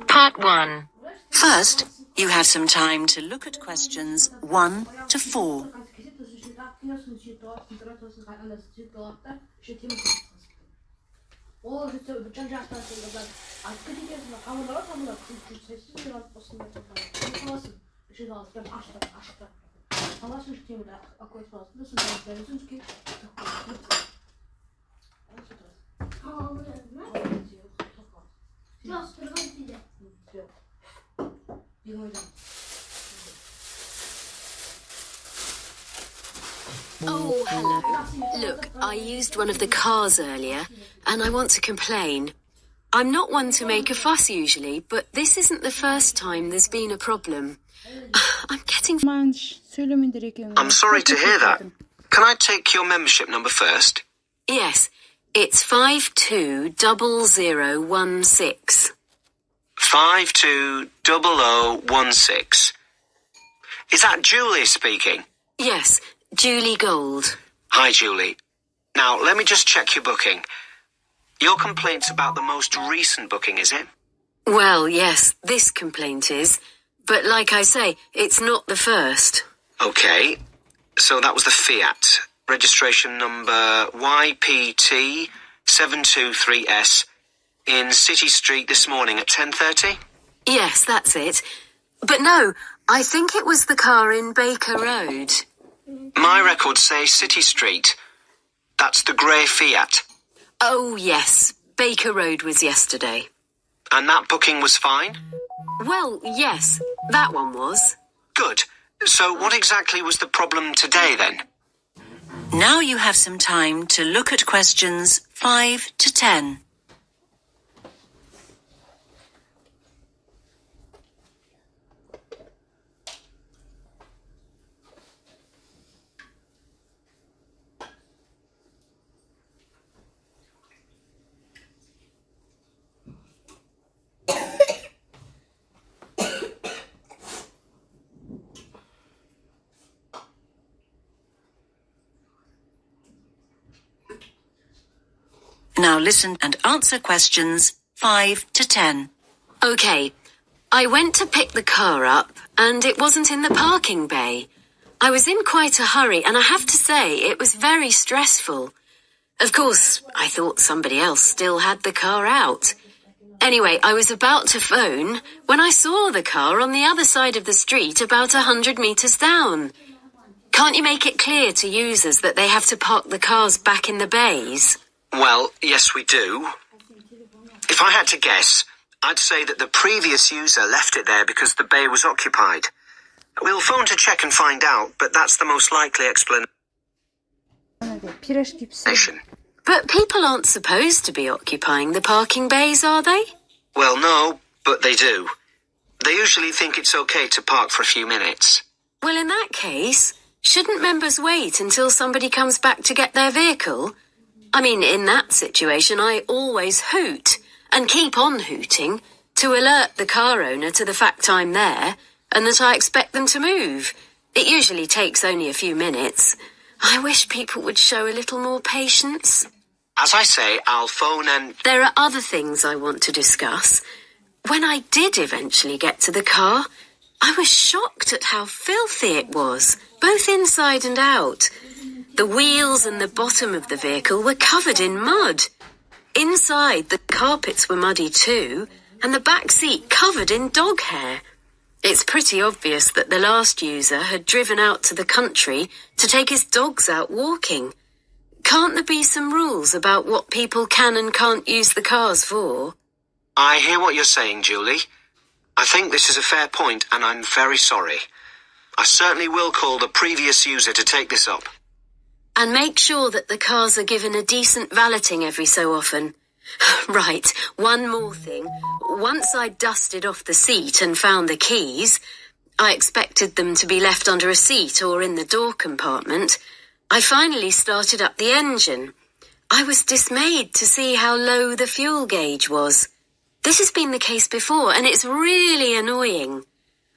Part 1. First, you have some time to look at questions 1 to 4. Oh, hello. Look, I used one of the cars earlier, and I want to complain. I'm not one to make a fuss usually, but this isn't the first time there's been a problem. I'm getting... I'm sorry to hear that. Can I take your membership number first? Yes, it's 520016. 520016. Is that Julie speaking? Yes, Julie Gold. Hi, Julie. Now, let me just check your booking. Your complaint's about the most recent booking, is it? Well, yes, this complaint is. But like I say, it's not the first. Okay. So that was the Fiat. Registration number YPT723S in City Street this morning at 10:30? Yes, that's it. But no, I think it was the car in Baker Road. My records say City Street. That's the grey Fiat. Oh, yes. Baker Road was yesterday. And that booking was fine? Well, yes, that one was. Good. So what exactly was the problem today, then? Now you have some time to look at questions 5 to 10. Now listen and answer questions 5 to 10. Okay, I went to pick the car up and it wasn't in the parking bay. I was in quite a hurry and I have to say it was very stressful. Of course, I thought somebody else still had the car out. Anyway, I was about to phone when I saw the car on the other side of the street about 100 meters down. Can't you make it clear to users that they have to park the cars back in the bays? Well, yes, we do. If I had to guess, I'd say that the previous user left it there because the bay was occupied. We'll phone to check and find out, but that's the most likely explanation. But people aren't supposed to be occupying the parking bays, are they? Well, no, but they do. They usually think it's okay to park for a few minutes. Well, in that case, shouldn't members wait until somebody comes back to get their vehicle? I mean, in that situation, I always hoot and keep on hooting to alert the car owner to the fact I'm there and that I expect them to move. It usually takes only a few minutes. I wish people would show a little more patience. As I say, I'll phone and... There are other things I want to discuss. When I did eventually get to the car, I was shocked at how filthy it was, both inside and out. The wheels and the bottom of the vehicle were covered in mud. Inside, the carpets were muddy too, and the back seat covered in dog hair. It's pretty obvious that the last user had driven out to the country to take his dogs out walking. Can't there be some rules about what people can and can't use the cars for? I hear what you're saying, Julie. I think this is a fair point, and I'm very sorry. I certainly will call the previous user to take this up. And make sure that the cars are given a decent valeting every so often. Right, one more thing. Once I dusted off the seat and found the keys, I expected them to be left under a seat or in the door compartment. I finally started up the engine. I was dismayed to see how low the fuel gauge was. This has been the case before, and it's really annoying.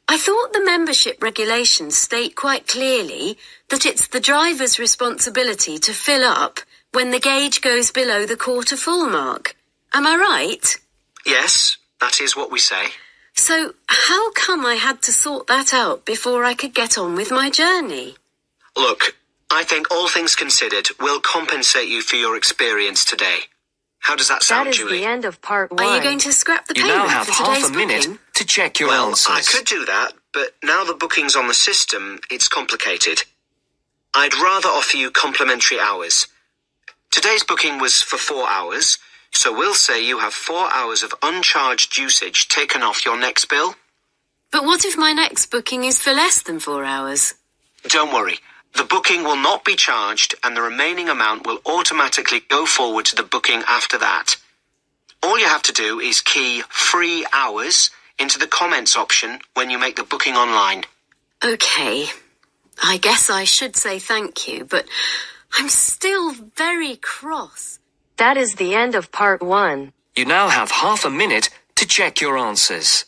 I thought the membership regulations state quite clearly that it's the driver's responsibility to fill up when the gauge goes below the quarter full mark. Am I right? Yes, That is what we say. So how come I had to sort that out before I could get on with my journey? Look, I think all things considered will compensate you for your experience today. How does that sound, That is Julie? the end of part 1. Are you going to scrap the You payment now have for half today's a minute booking? to check your Well, answers. I could do that, but now the booking's on the system, it's complicated. I'd rather offer you complimentary hours. Today's booking was for 4 hours, so we'll say you have 4 hours of uncharged usage taken off your next bill. But what if my next booking is for less than 4 hours? Don't worry. The booking will not be charged and the remaining amount will automatically go forward to the booking after that. All you have to do is key free hours into the comments option when you make the booking online. Okay. I guess I should say thank you, but I'm still very cross. That is the end of part 1. You now have half a minute to check your answers.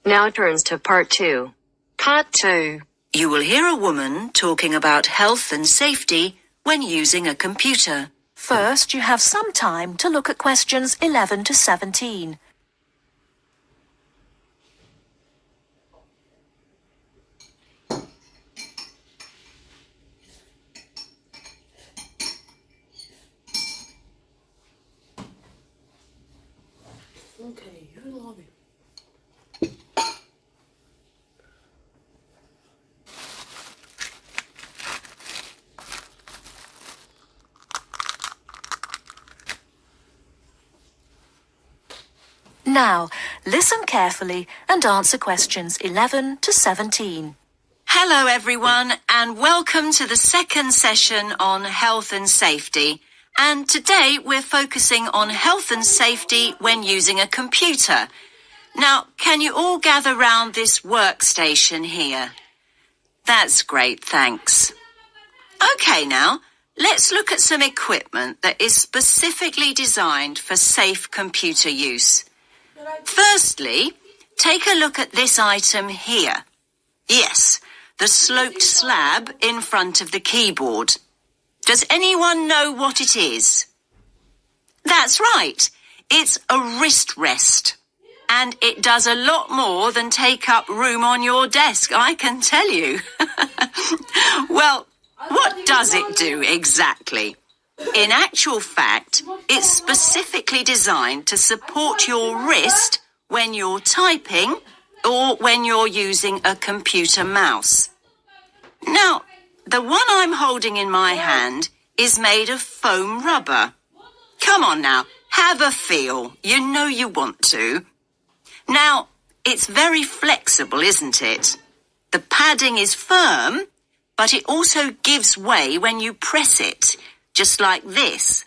Now turns to part 2. Part 2. You will hear a woman talking about health and safety when using a computer. First, you have some time to look at questions 11 to 17. Okay, you're in the lobby. Now, listen carefully and answer questions 11 to 17. Hello everyone and welcome to the second session on health and safety. And today we're focusing on health and safety when using a computer. Now, can you all gather round this workstation here? That's great, thanks. Okay now, let's look at some equipment that is specifically designed for safe computer use. Firstly, take a look at this item here. Yes, the sloped slab in front of the keyboard. Does anyone know what it is? That's right. It's a wrist rest. And it does a lot more than take up room on your desk, I can tell you. Well, what does it do exactly? In actual fact, it's specifically designed to support your wrist when you're typing or when you're using a computer mouse. Now, the one I'm holding in my hand is made of foam rubber. Come on now, have a feel. You know you want to. Now, it's very flexible, isn't it? The padding is firm, but it also gives way when you press it, just like this.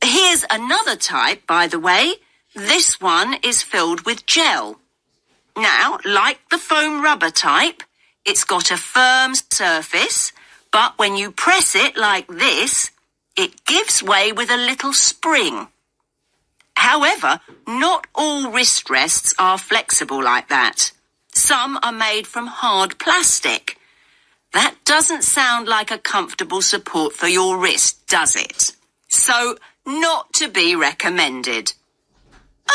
Here's another type, by the way. This one is filled with gel. Now, like the foam rubber type, it's got a firm surface, but when you press it like this, it gives way with a little spring. However, not all wrist rests are flexible like that. Some are made from hard plastic. That doesn't sound like a comfortable support for your wrist, does it? So, not to be recommended.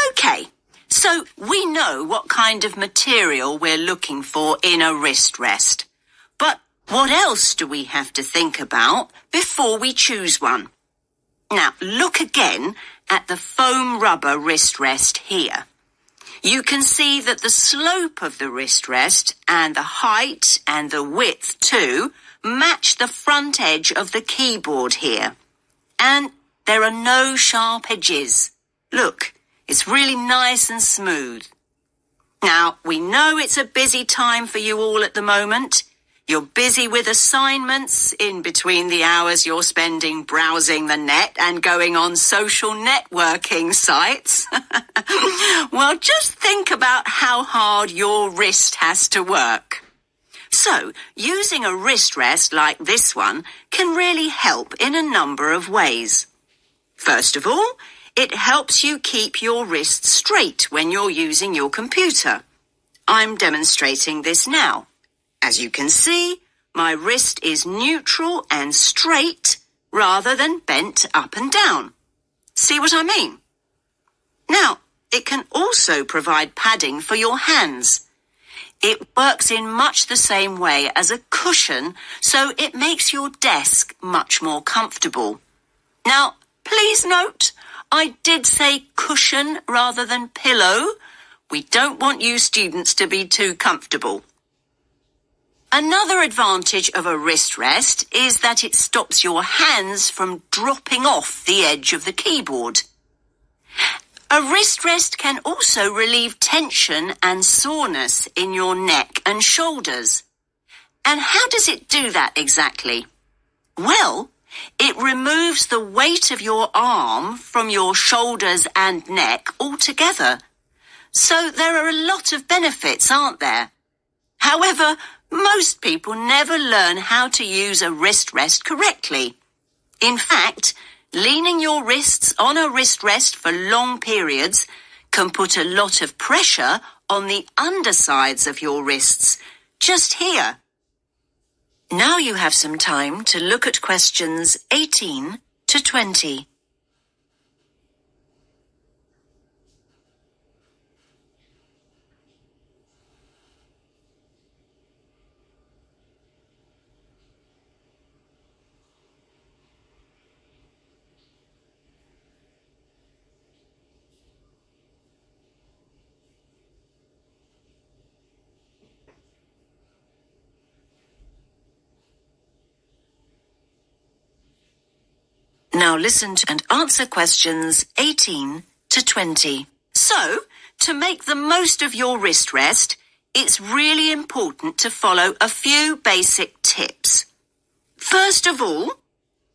Okay, so we know what kind of material we're looking for in a wrist rest. But what else do we have to think about before we choose one? Now, look again at the foam rubber wrist rest here. You can see that the slope of the wrist rest and the height and the width too match the front edge of the keyboard here. And there are no sharp edges. Look, it's really nice and smooth. Now, we know it's a busy time for you all at the moment. You're busy with assignments in between the hours you're spending browsing the net and going on social networking sites. Well, just think about how hard your wrist has to work. So, using a wrist rest like this one can really help in a number of ways. First of all, it helps you keep your wrist straight when you're using your computer. I'm demonstrating this now. As you can see, my wrist is neutral and straight rather than bent up and down. See what I mean? Now, it can also provide padding for your hands. It works in much the same way as a cushion, so it makes your desk much more comfortable. Now, please note, I did say cushion rather than pillow. We don't want you students to be too comfortable. Another advantage of a wrist rest is that it stops your hands from dropping off the edge of the keyboard. A wrist rest can also relieve tension and soreness in your neck and shoulders. And how does it do that exactly? Well, it removes the weight of your arm from your shoulders and neck altogether. So there are a lot of benefits, aren't there? However, most people never learn how to use a wrist rest correctly. In fact, leaning your wrists on a wrist rest for long periods can put a lot of pressure on the undersides of your wrists, just here. Now you have some time to look at questions 18 to 20. Now listen to and answer questions 18 to 20. So, to make the most of your wrist rest, it's really important to follow a few basic tips. First of all,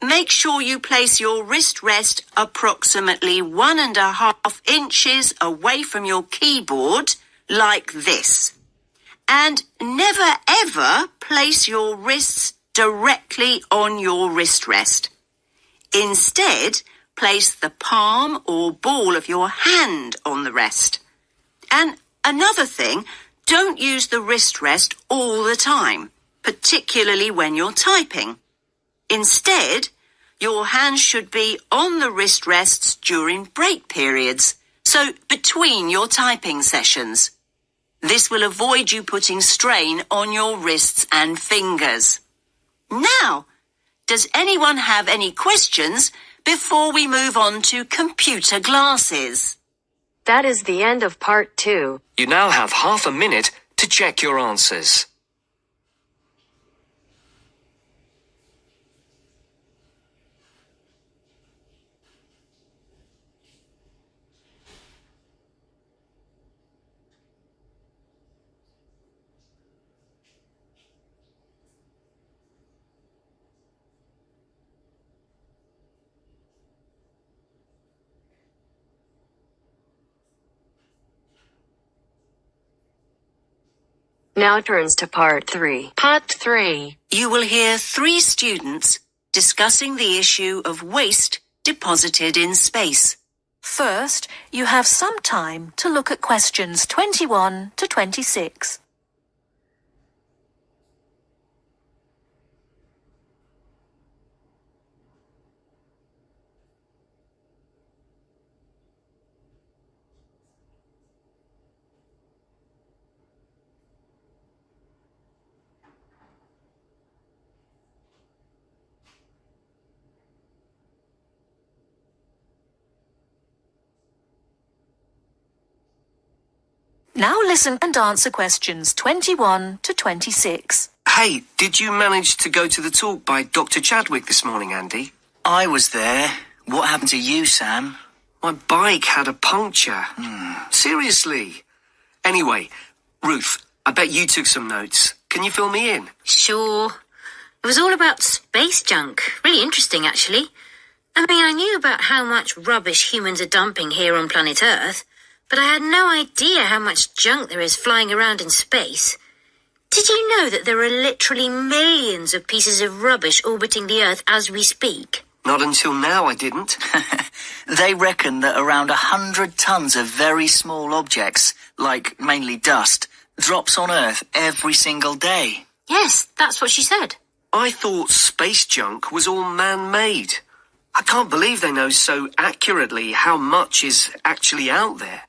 make sure you place your wrist rest approximately 1.5 inches away from your keyboard, like this. And never ever place your wrists directly on your wrist rest. Instead, place the palm or ball of your hand on the rest. And another thing, don't use the wrist rest all the time, particularly when you're typing. Instead, your hands should be on the wrist rests during break periods, so between your typing sessions. This will avoid you putting strain on your wrists and fingers. Now, does anyone have any questions before we move on to computer glasses? That is the end of part 2. You now have half a minute to check your answers. Now turns to part 3. Part 3. You will hear 3 students discussing the issue of waste deposited in space. First, you have some time to look at questions 21 to 26. Now listen and answer questions 21 to 26. Hey, did you manage to go to the talk by Dr. Chadwick this morning, Andy? I was there. What happened to you, Sam? My bike had a puncture. Seriously. Anyway, Ruth, I bet you took some notes. Can you fill me in? Sure. It was all about space junk. Really interesting, actually. I mean, I knew about how much rubbish humans are dumping here on planet Earth, but I had no idea how much junk there is flying around in space. Did you know that there are literally millions of pieces of rubbish orbiting the Earth as we speak? Not until now, I didn't. They reckon that around 100 tons of very small objects, like mainly dust, drops on Earth every single day. Yes, that's what she said. I thought space junk was all man-made. I can't believe they know so accurately how much is actually out there.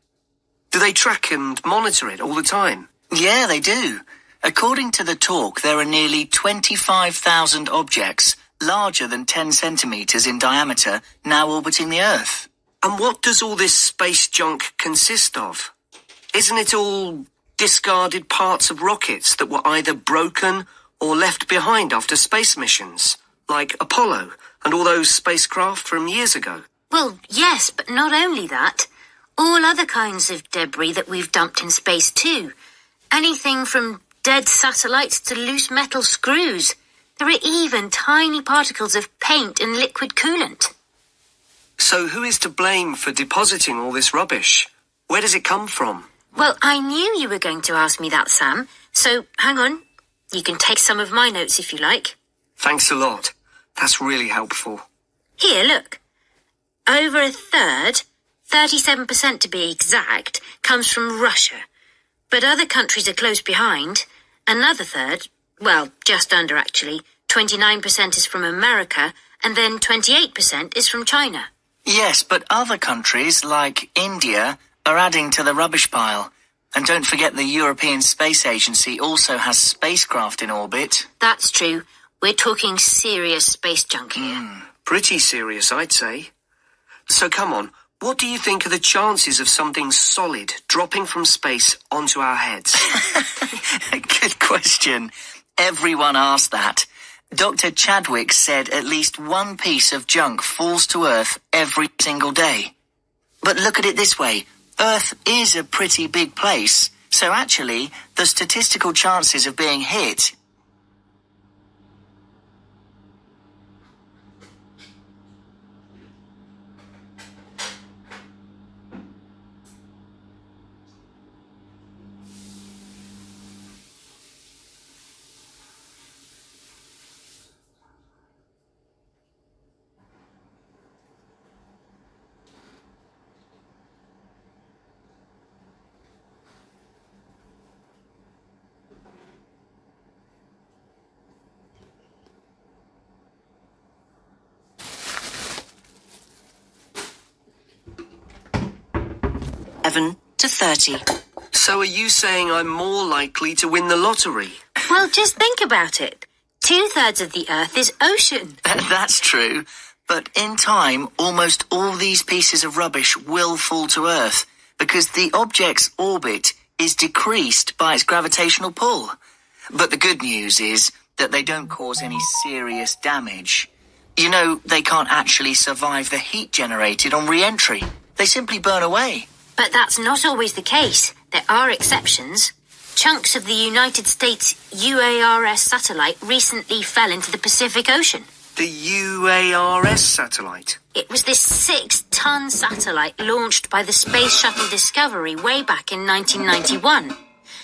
Do they track and monitor it all the time? Yeah, they do. According to the talk, there are nearly 25,000 objects larger than 10 centimetres in diameter now orbiting the Earth. And what does all this space junk consist of? Isn't it all discarded parts of rockets that were either broken or left behind after space missions, like Apollo and all those spacecraft from years ago? Well, yes, but not only that. All other kinds of debris that we've dumped in space too. Anything from dead satellites to loose metal screws. There are even tiny particles of paint and liquid coolant. So who is to blame for depositing all this rubbish? Where does it come from? Well, I knew you were going to ask me that, Sam. So, hang on. You can take some of my notes if you like. Thanks a lot. That's really helpful. Here, look. Over a third, 37% to be exact, comes from Russia. But other countries are close behind. Another third, well, just under actually, 29% is from America, and then 28% is from China. Yes, but other countries, like India, are adding to the rubbish pile. And don't forget the European Space Agency also has spacecraft in orbit. That's true. We're talking serious space junk here. Pretty serious, I'd say. So come on, what do you think are the chances of something solid dropping from space onto our heads? Good question. Everyone asked that. Dr. Chadwick said at least one piece of junk falls to Earth every single day. But look at it this way. Earth is a pretty big place, so actually, the statistical chances of being hit... to 30. So are you saying I'm more likely to win the lottery? Well, just think about it. 2/3 of the Earth is ocean. That's true. But in time, almost all these pieces of rubbish will fall to Earth because the object's orbit is decreased by its gravitational pull. But the good news is that they don't cause any serious damage. You know, they can't actually survive the heat generated on re-entry. They simply burn away. But that's not always the case. There are exceptions. Chunks of the United States UARS satellite recently fell into the Pacific Ocean. The UARS satellite? It was this 6-ton satellite launched by the Space Shuttle Discovery way back in 1991.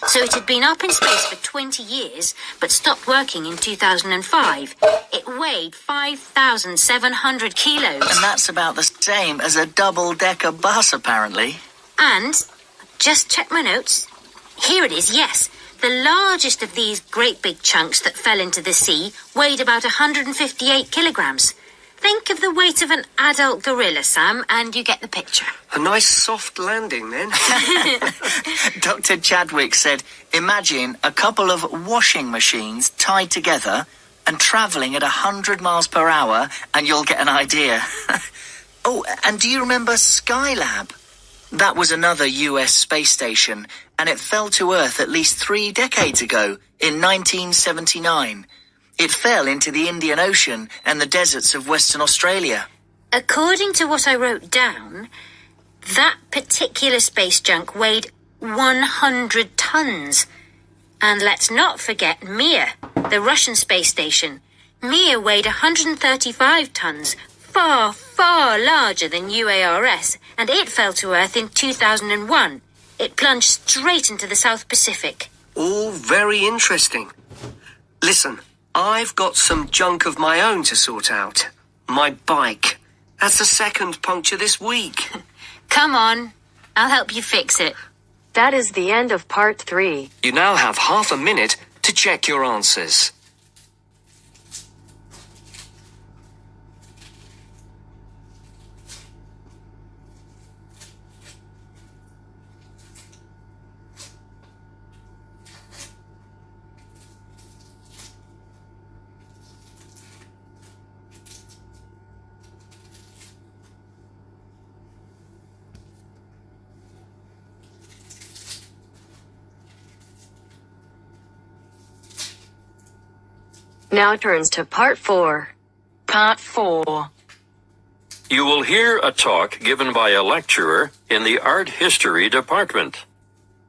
So it had been up in space for 20 years, but stopped working in 2005. It weighed 5,700 kilos. And that's about the same as a double-decker bus, apparently. And, just check my notes. Here it is, yes. The largest of these great big chunks that fell into the sea weighed about 158 kilograms. Think of the weight of an adult gorilla, Sam, and you get the picture. A nice soft landing, then. Dr. Chadwick said, imagine a couple of washing machines tied together and travelling at 100 miles per hour, and you'll get an idea. Oh, and do you remember Skylab? That was another US space station, and it fell to Earth at least 3 decades ago, in 1979. It fell into the Indian Ocean and the deserts of Western Australia. According to what I wrote down, that particular space junk weighed 100 tons. And let's not forget Mir, the Russian space station. Mir weighed 135 tons, far, far larger than UARS, and it fell to Earth in 2001. It plunged straight into the South Pacific. All very interesting. Listen, I've got some junk of my own to sort out. My bike. That's the second puncture this week. Come on, I'll help you fix it. That is the end of part 3. You now have half a minute to check your answers. Now turns to part 4. Part 4. You will hear a talk given by a lecturer in the art history department.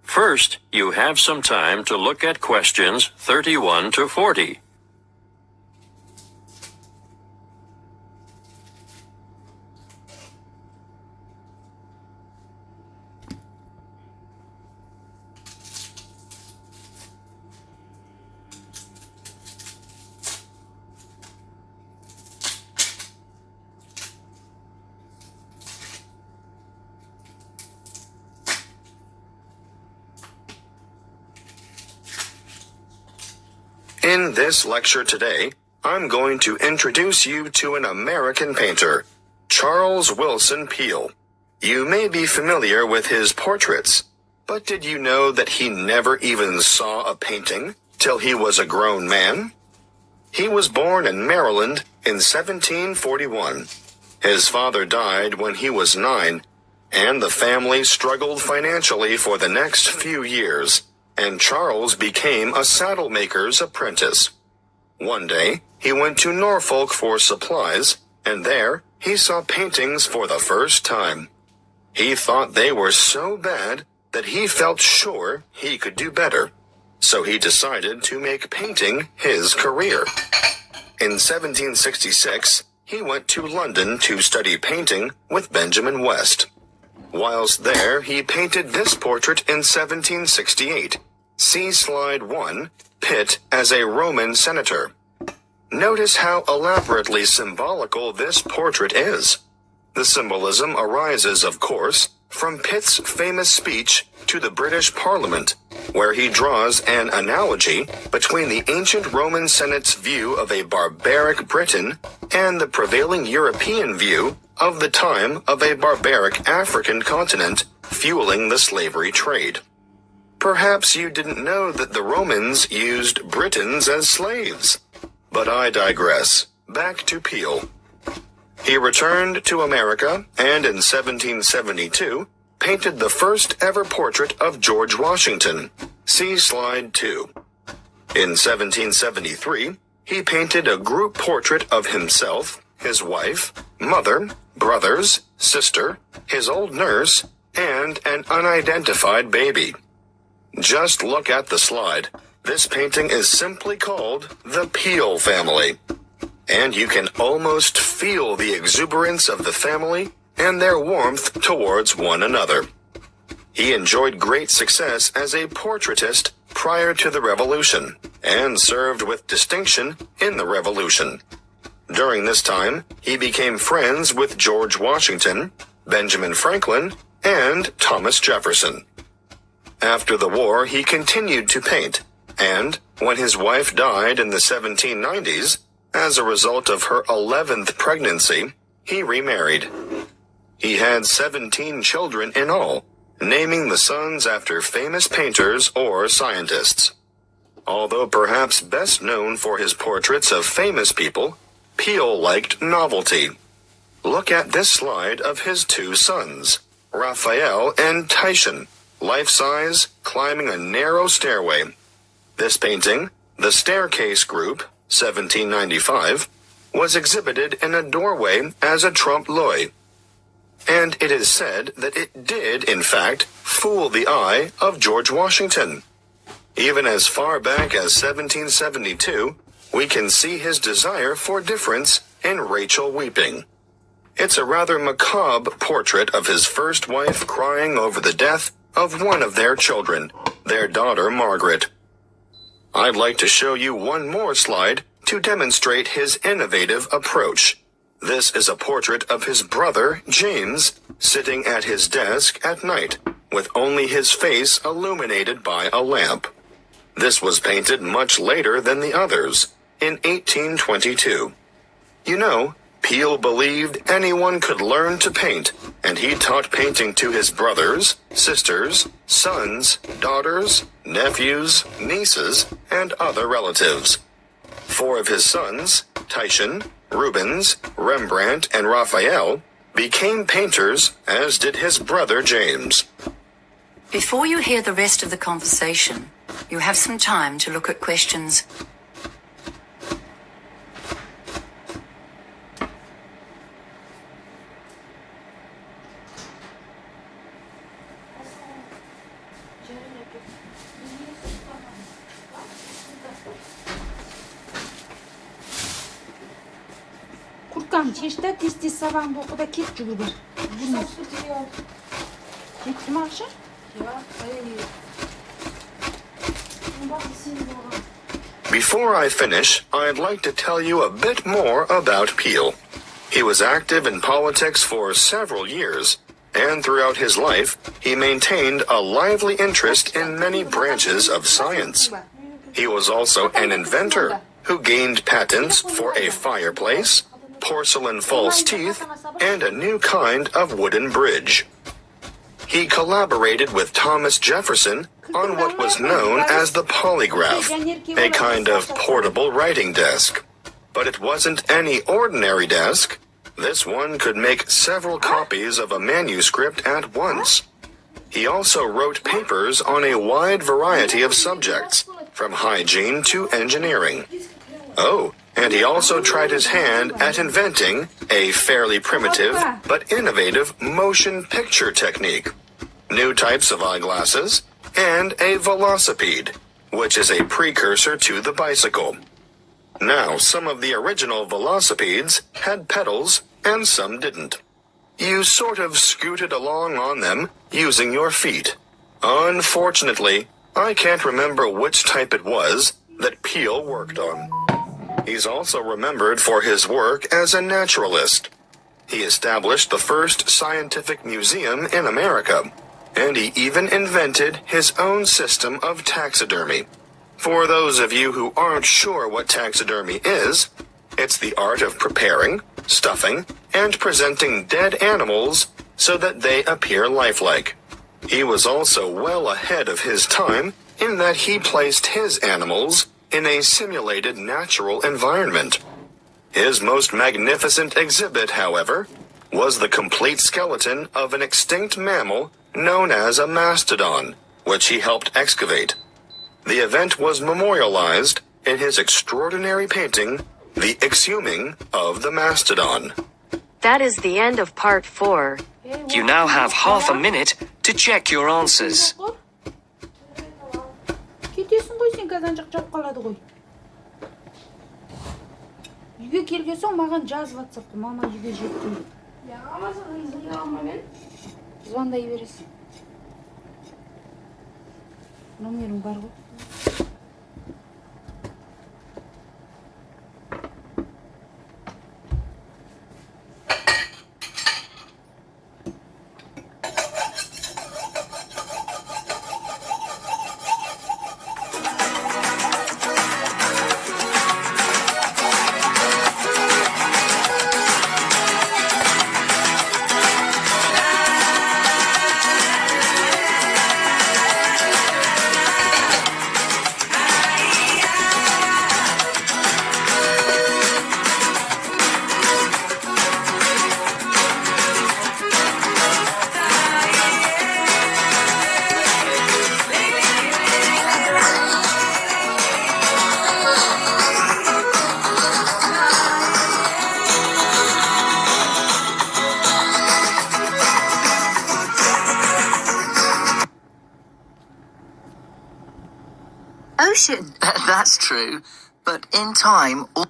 First, you have some time to look at questions 31 to 40. In this lecture today, I'm going to introduce you to an American painter, Charles Willson Peale. You may be familiar with his portraits, but did you know that he never even saw a painting till he was a grown man? He was born in Maryland in 1741. His father died when he was 9, and the family struggled financially for the next few years, and Charles became a saddle maker's apprentice. One day, he went to Norfolk for supplies, and there he saw paintings for the first time. He thought they were so bad that he felt sure he could do better, so he decided to make painting his career. In 1766, he went to London to study painting with Benjamin West. Whilst there, he painted this portrait in 1768. See slide 1, Pitt as a Roman senator. Notice how elaborately symbolical this portrait is. The symbolism arises, of course, from Pitt's famous speech to the British Parliament, where he draws an analogy between the ancient Roman Senate's view of a barbaric Britain and the prevailing European view of the time of a barbaric African continent fueling the slavery trade. Perhaps you didn't know that the Romans used Britons as slaves. But I digress. Back to Peale. He returned to America and in 1772 painted the first ever portrait of George Washington. See slide 2. In 1773, he painted a group portrait of himself, his wife, mother, brothers, sister, his old nurse, and an unidentified baby. Just look at the slide. This painting is simply called the Peale family. And you can almost feel the exuberance of the family and their warmth towards one another. He enjoyed great success as a portraitist prior to the Revolution, and served with distinction in the Revolution. During this time, he became friends with George Washington, Benjamin Franklin, and Thomas Jefferson. After the war, he continued to paint, and when his wife died in the 1790s, as a result of her 11th pregnancy, he remarried. He had 17 children in all, naming the sons after famous painters or scientists. Although perhaps best known for his portraits of famous people, Peale liked novelty. Look at this slide of his 2 sons, Raphael and Titian, life-size, climbing a narrow stairway. This painting, The Staircase Group, 1795, was exhibited in a doorway as a trompe-l'oeil. And it is said that it did, in fact, fool the eye of George Washington. Even as far back as 1772, we can see his desire for difference in Rachel weeping. It's a rather macabre portrait of his first wife crying over the death of one of their children, their daughter Margaret. I'd like to show you one more slide to demonstrate his innovative approach. This is a portrait of his brother, James, sitting at his desk at night, with only his face illuminated by a lamp. This was painted much later than the others, in 1822. You know, Peale believed anyone could learn to paint, and he taught painting to his brothers, sisters, sons, daughters, nephews, nieces, and other relatives. 4 of his sons, Titian, Rubens, Rembrandt, and Raphael, became painters, as did his brother James. Before you hear the rest of the conversation, you have some time to look at questions. Kurtkan çeşitler tez sabahın bu kadar kek cübür. Bunu. Gitti mi akşam? Ya, hayır. Before I finish, I'd like to tell you a bit more about Peale. He was active in politics for several years, and throughout his life, he maintained a lively interest in many branches of science. He was also an inventor who gained patents for a fireplace, porcelain false teeth, and a new kind of wooden bridge. He collaborated with Thomas Jefferson on what was known as the polygraph, a kind of portable writing desk. But it wasn't any ordinary desk. This one could make several copies of a manuscript at once. He also wrote papers on a wide variety of subjects, from hygiene to engineering. Oh, and he also tried his hand at inventing a fairly primitive but innovative motion picture technique, new types of eyeglasses, and a velocipede, which is a precursor to the bicycle. Now, some of the original velocipedes had pedals and some didn't. You sort of scooted along on them using your feet. Unfortunately, I can't remember which type it was that Peale worked on. He's also remembered for his work as a naturalist. He established the first scientific museum in America, and he even invented his own system of taxidermy. For those of you who aren't sure what taxidermy is, it's the art of preparing, stuffing, and presenting dead animals so that they appear lifelike. He was also well ahead of his time in that he placed his animals in a simulated natural environment. His most magnificent exhibit, however, was the complete skeleton of an extinct mammal known as a mastodon, which he helped excavate. The event was memorialized in his extraordinary painting, The Exhuming of the Mastodon. That is the end of part 4. You now have half a minute to check your answers. Кетесің ғой сен қазаншық жап қалады ғой. Үйге келген соң маған жазып WhatsApp'та мама үйге жеттім. Я алмасам звондай бересің. Номерің бар ғой. ocean. That's true. But in time, all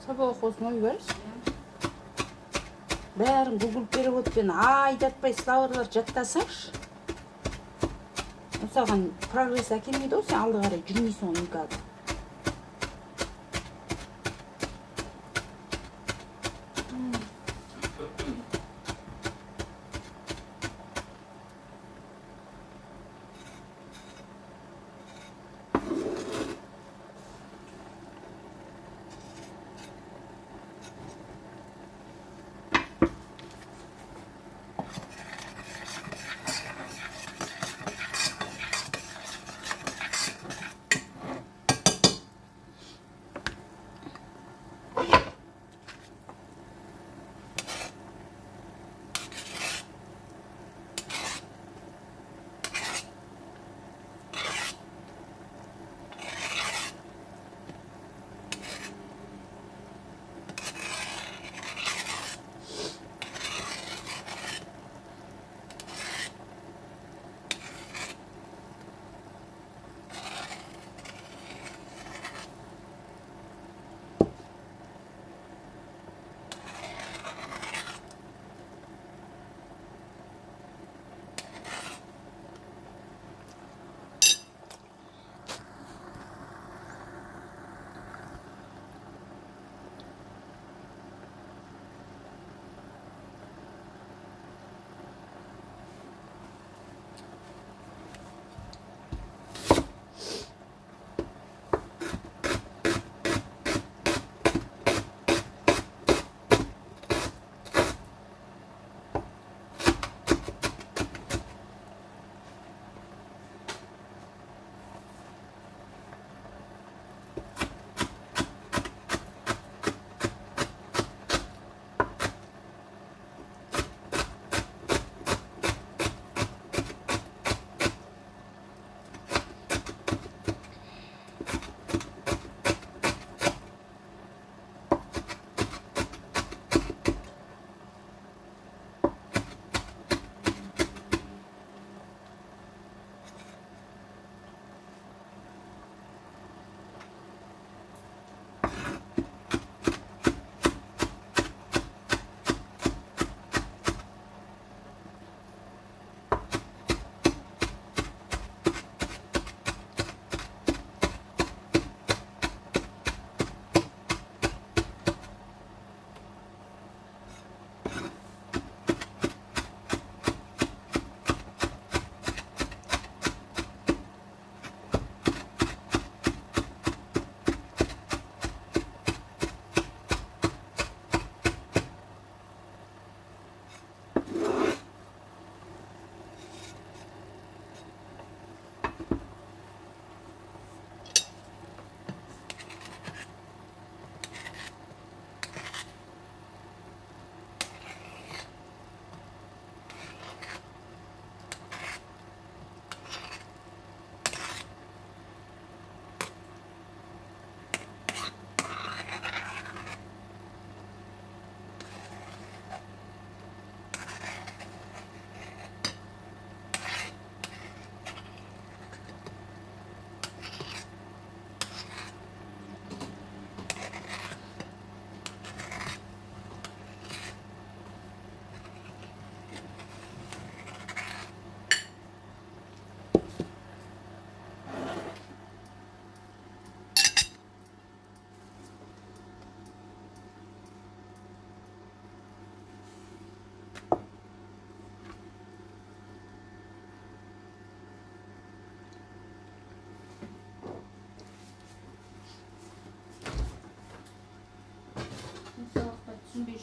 сабақ осыны берші. Бәрін Google переводпен айдатпай слауырлар жаттасаңшы. Мысалған прогресс әкелмейді ғой, сен алды қарай жүрмейсің оны никак.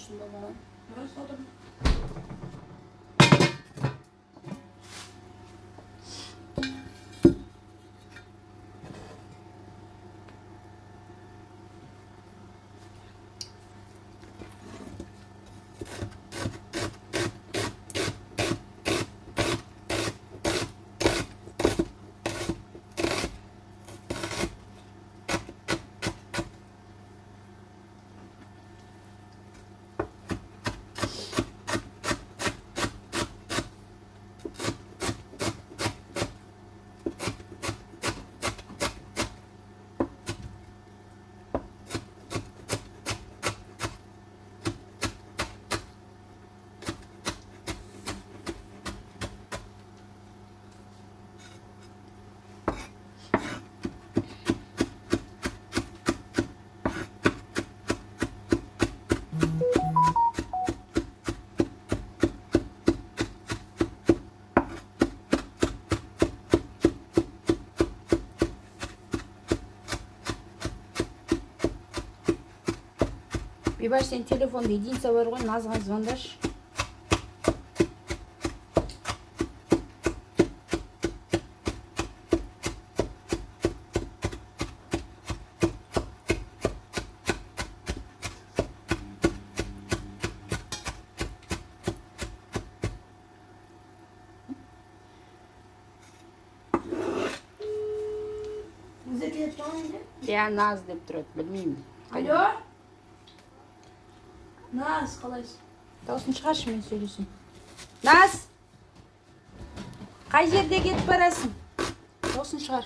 söylüyorsun baba? Burası oğlum. Бибаш, сен телефонда единица бар ғой, Назға звондаш. Я Наз деп тұрады, білмеймін. Алло? Наз, қалайсың? Дауысын шығаршы, мен сөйлесем. Наз! Қай жерде кетіп барасың? Дауысын шығар.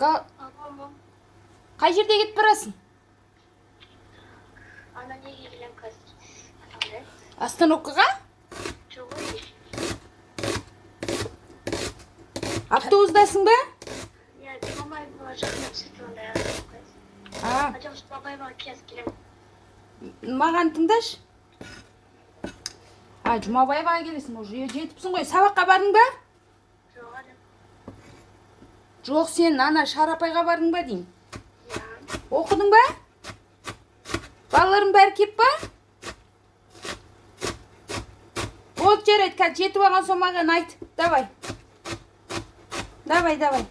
Қай жерде кетіп барасың? Ана неге келем қазір? Остановкаға? Жоқ. Автобустасың ба? Я Жұмабаева жақын сыртында қыз. Жоқ, Жұмабаева кез келем. Маған тыңдаш. Жұмабаеваға келесің, уже жетіпсің ғой. Сабаққа бардың ба? Жоқ, әлем. Жоқ, сен ана Шарапайға бардың ба дейін? Оқыдың ба? Балаларың бәрі кеп ба? Болды, жарайды, қазір жетіп алған соң маған айт. Давай. Давай.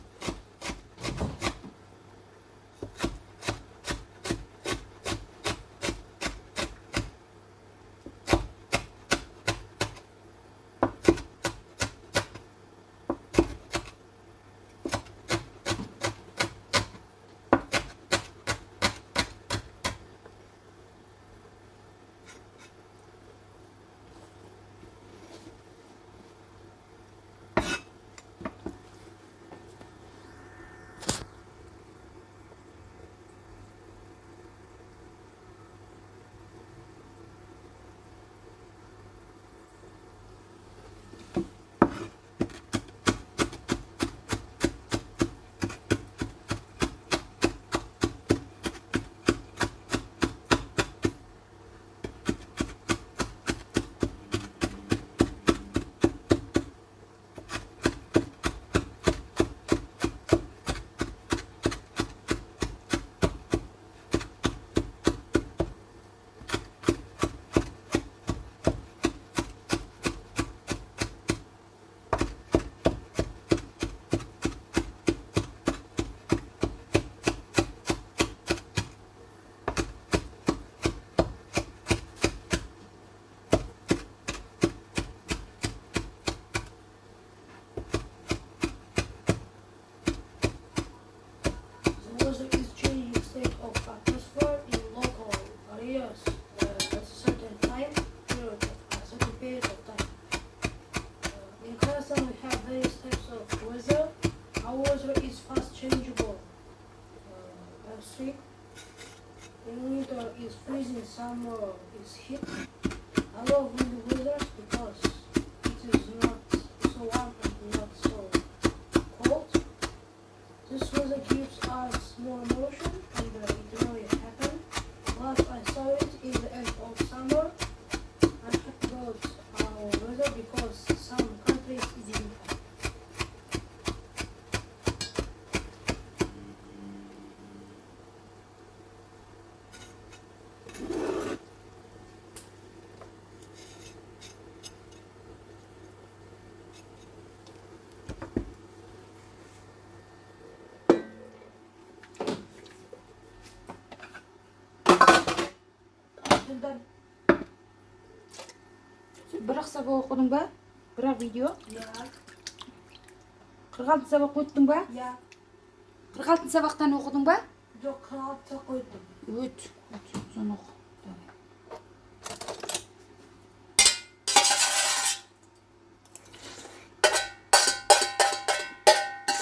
Summer is hit. I love windy weather because it is not so warm and not so cold. This weather gives us more motion and it really happened. Last I saw it in the end of summer. I'm happy about our weather because some countries is in Buradan. Bırak sabah okudun ba? Bırak video. Ya. 46 sabak öttün ba? Ya. 46 sabaktan okudun ba? Yok, kağıtta koydum. Öt. Sonra oku.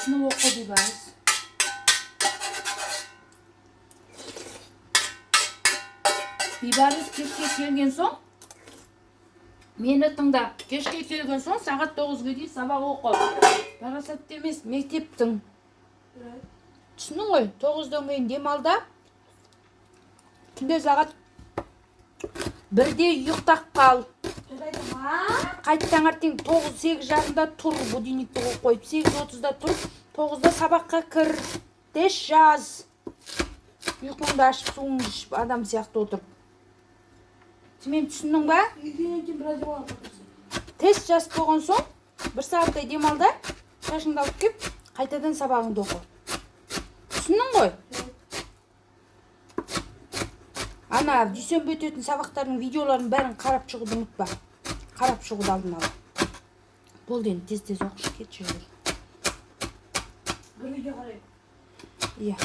Şunu oku diyeceğiz. Бибарыз кешке келген соң, мені тыңда. Кешке келген соң, сағат 9-ға дейін сабақ оқы. Парасатты емес, мектептің. Түсінің ғой, 9-дан кейін демалда. Түнде сағат 1-де ұйықтап қал. Қайт таңертең 9-8 жарымда тұр, будильникті қойып, 8:30-да тұр, 9-да сабаққа кір. Тест жаз. Ұйқыңды ашып, суыңды ішіп, адам сияқты отырып. Мен түсіндің ба? Тест жазып болған соң, 1 сағаттай демалда, шашыңды алып кеп, қайтадан сабағыңды оқы. Түсіндің ғой? Ана, дүйсенбі өтетін сабақтардың видеоларын бәрін қарап шығуды ұмытпа. Қарап шығуды алдын ала. Болды енді тез-тез оқышы кетші жүр. Bir video qarayım. Иә.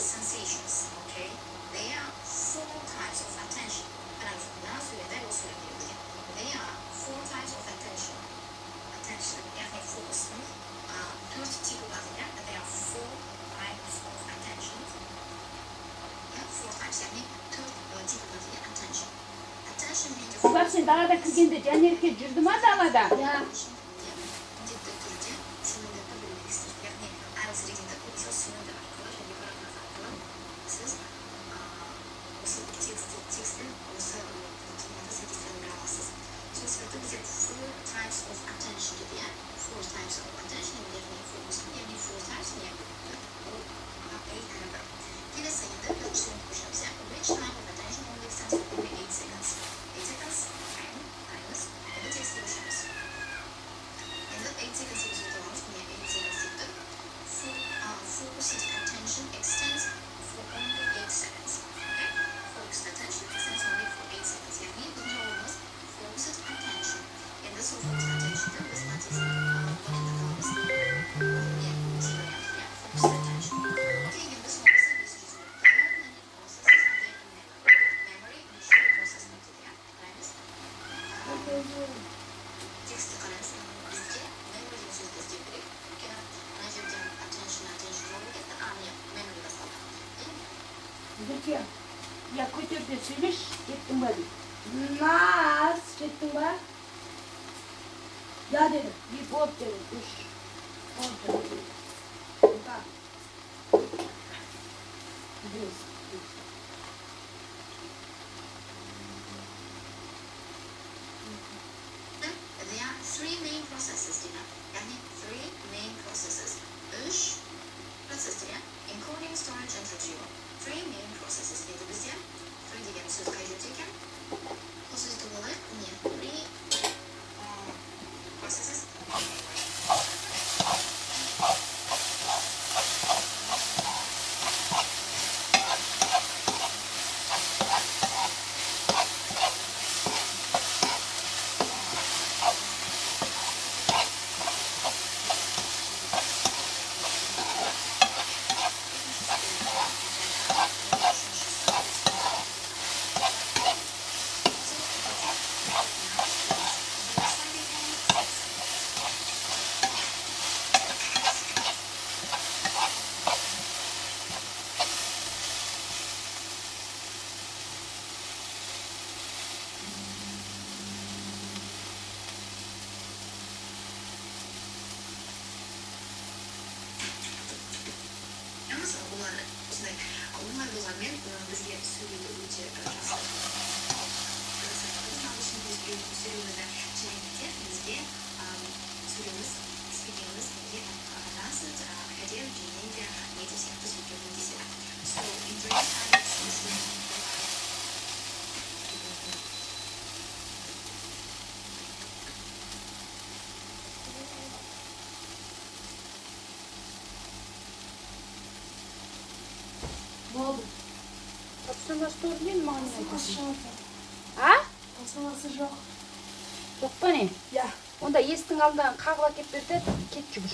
sensations. Okay, there are four types of attention. There are four types of attention. Attention, yani fokus'un dört tipi var ya. There are four types of attention. Yeah, four types yani dört tipi var ya attention. Attention means Kızlar sen dağda kırgında canerke жүрдү ма далада? Ya. Ciddi Türkçe sınırda bölmek istedim. Yani ağız dilinde konuşuyor sınırda arkadaş. Yani bırakmadan siz teksti olsa tutmada sekizden rahatsız. Şimdi sırada bize four types of attention dedi ya. Four types of attention yani fokus'un yani four types yani o araba. Yine sayında bir soru koşuyoruz ya. Which type of attention only extends for only 8 seconds? 8 seconds aynız. Evet text konuşuyoruz. And the 8 seconds is the last niye 8 seconds çıktı? Focused attention extends for only 8 seconds. Okay? Focused attention extends only for 8 seconds. Yani birinci olmamız focused attention. And this of focused attention biz matizm önünde kalmamız. Focused attention. Okay, and this one is biz memory initial process method ya. Text kalırız bizce memory sözde gibi. Measure'den attention olurken de anlayıp memory basalım. Türkiye. Ya көтерде сөйлеш, кеттің ба дейді. Нас, кеттің ба? Я деді, болды деді, үш. Болды. Так. Бес. There are three main processes Dina. Yani three main processes. Üç process ya. Encoding, storage and retrieval. Three main processes dedi bizce. Three degan söz kaydedecekken. O sözde olarak niye? Three processes. Yalnız onlar болғанмен бізге сөйлеуді өте жақсы. Ағылшын тілінде сөйлеуді және бізге сөйлеуіміз, спикеріміз неге жақсы, әдеп және де медиа сияқты сөйлеуді деседі. So in brain science, this is Болды. Тапсырмасы көрген маған айтасың. А? Тапсырмасы жоқ. Жоқ па не? Я. Онда есіктің алдынан қағып әкеп бер де кет жүгір.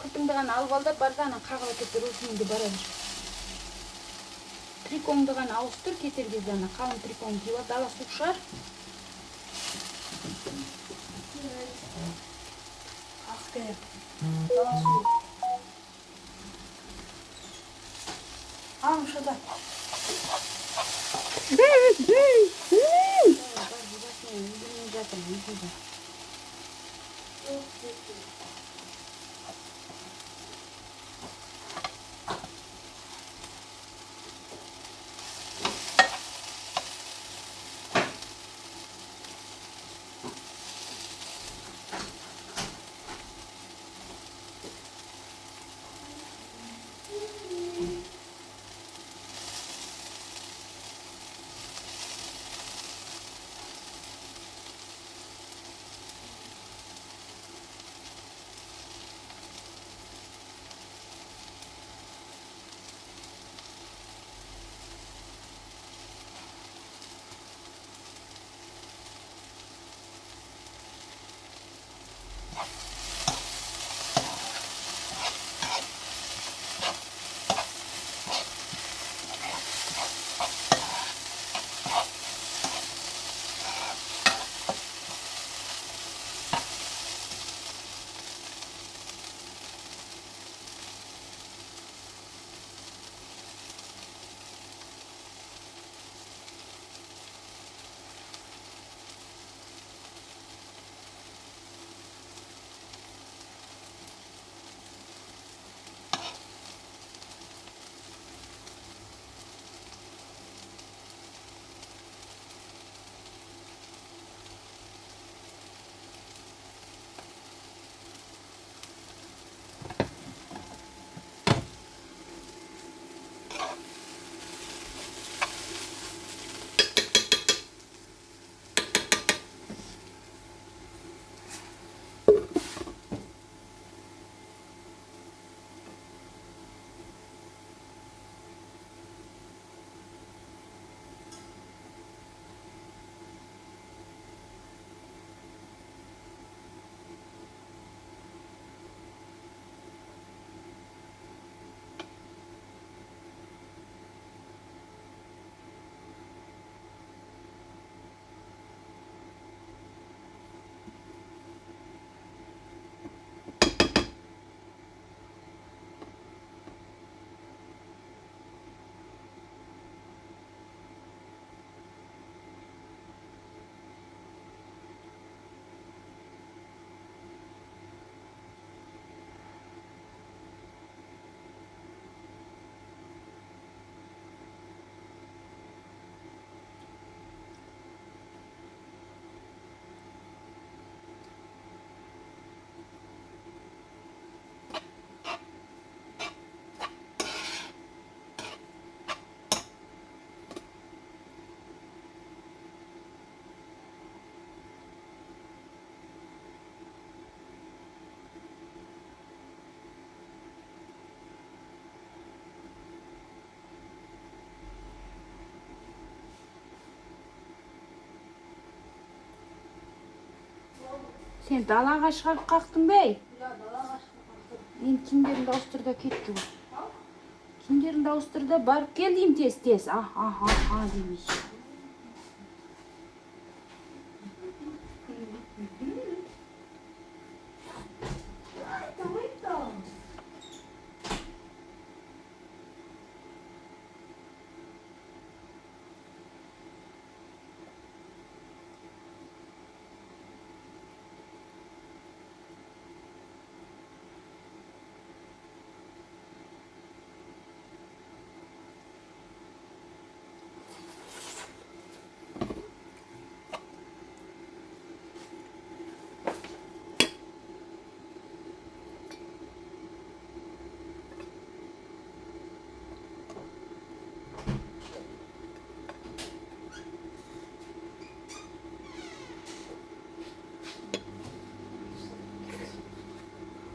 Кілтіңді ғана алып ал да бар да ана қағып әкеп бер осымен де бара бер. Трикоңды ғана ауыстыр, кетер кезде ана қалың трикоң киіп ал, дала суық шығар. Ақты. Дала суық. Алым шыда. Сен далаға шығарып қақтың бей? Ya dalağa çıkmaktır. Енді киімдеріңді ауыстыр да кетті. Киімдеріңді ауыстыр да барып кел деймін тез. Демейші.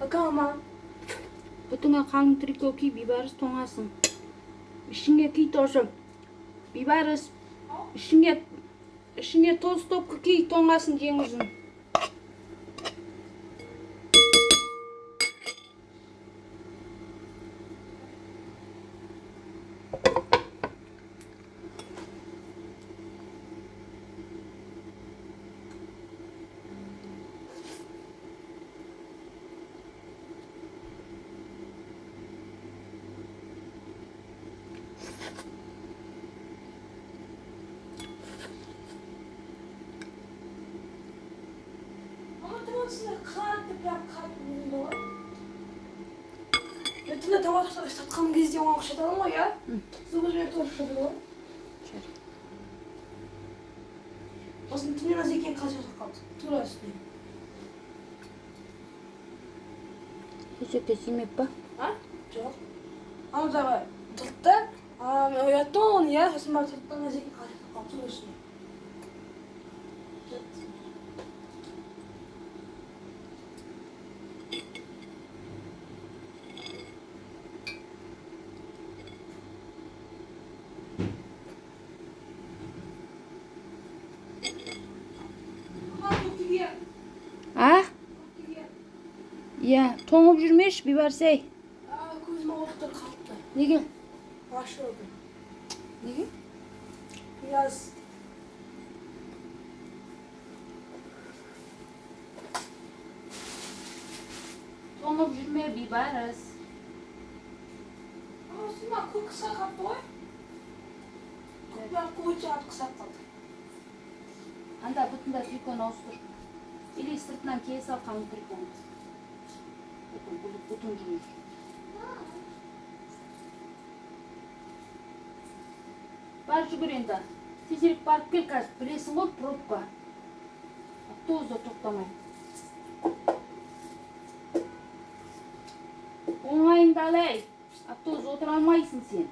Akama. Бұтыңа қалың трико ки, бейбарыс тоңасың. Ішіңе ки тошып. Бейбарыс, ішіңе тоз топқы ки тоңасын жеңізін. Aslında kalp var. Bütün tavuk satkan gezdiğim akşamda ama ya. Zıvır bir torşadı var. Aslında tüm nasıl iken kaçacak kaldı. Turası. Köşekte simep ba? Ha? Yok. Ama da tırtta. Yattı onu ya. Aslında tırtta nasıl iken kaçacak kaldı. Turası. Ya, toңып жүрмеш, бейбарсай. Көзіме оқтыр қалыпты. Неге? Ашылды. Неге? Biraz Toңып жүрме, бейбарыс. Aslında kul kısa kaldı o. Kullar koyunca at kısa kaldı. Анда бұтында триконы ауыстыр. Или сыртынан кие сал қалың триконы. Бұтын жүрмеш. Бар жүгір енді. Тезірек барып кел қазір. Білесің ғой пробка. Автобуста тоқтамай. Оңайыңды алай. Автобус отыра алмайсың сен.